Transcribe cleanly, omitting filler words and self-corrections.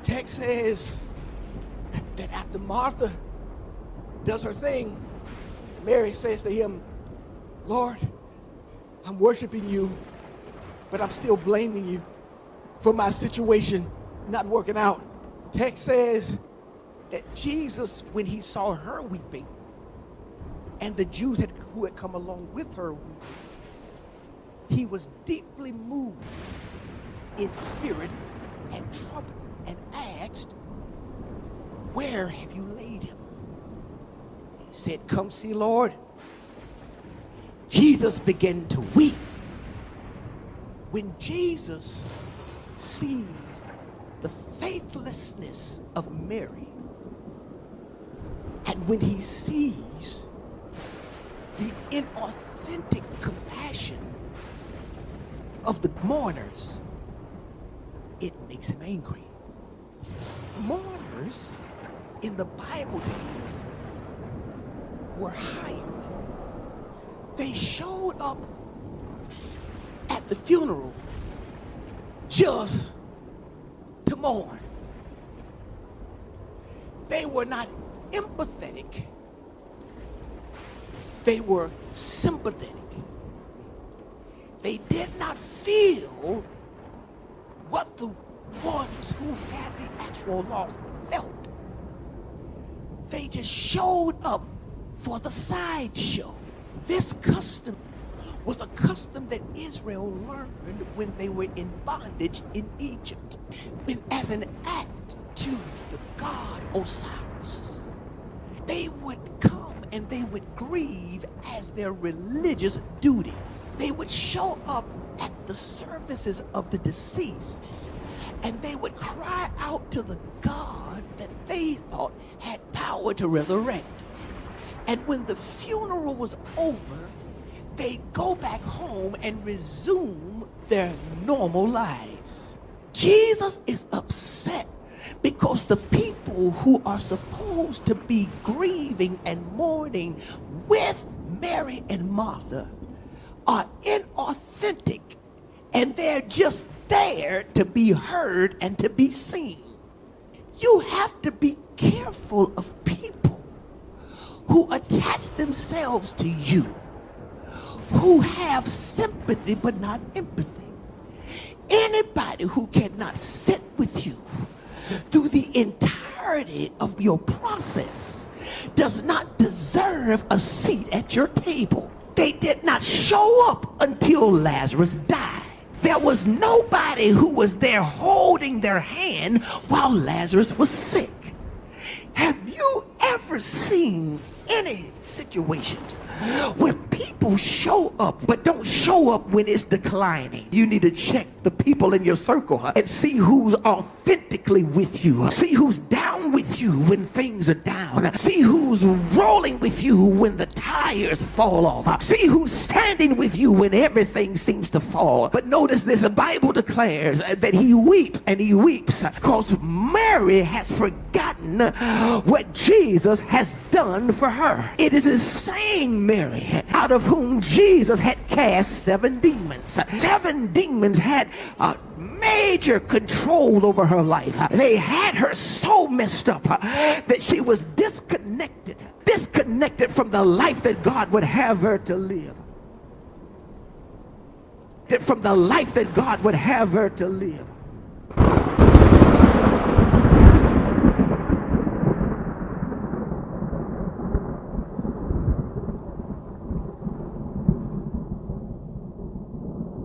Text says that after Martha does her thing, Mary says to him, Lord, I'm worshiping you, but I'm still blaming you for my situation not working out. Text says that Jesus, when he saw her weeping, and the Jews who had come along with her weeping, he was deeply moved in spirit and troubled and asked, where have you laid him? He said, come see, Lord. Jesus began to weep. When Jesus sees the faithlessness of Mary, and when he sees the inauthentic compassion of the mourners, it makes him angry. Mourners in the Bible days were hired. They showed up at the funeral just to mourn. They were not empathetic. They were sympathetic. They did not feel what the ones who had the actual loss felt. They just showed up for the sideshow. This custom was a custom that Israel learned when they were in bondage in Egypt, as an act to the god Osiris. They would come and they would grieve as their religious duty. They would show up at the services of the deceased, and they would cry out to the God that they thought had power to resurrect. And when the funeral was over, they'd go back home and resume their normal lives. Jesus is upset because the people who are supposed to be grieving and mourning with Mary and Martha are inauthentic, and they're just there to be heard and to be seen. You have to be careful of people who attach themselves to you, who have sympathy but not empathy. Anybody who cannot sit with you through the entirety of your process does not deserve a seat at your table. They did not show up until Lazarus died. There was nobody who was there holding their hand while Lazarus was sick. Have you ever seen any situations where people show up but don't show up when it's declining? You need to check the people in your circle and see who's authentically with you. See who's down with you when things are down. See who's rolling with you when the tires fall off. See who's standing with you when everything seems to fall. But notice this, the Bible declares that he weeps, and he weeps because Mary has forgotten what Jesus has done for her. It is the same Mary out of whom Jesus had cast 7 demons. 7 demons had major control over her life. They had her so messed up that she was disconnected from the life that God would have her to live. From the life that God would have her to live.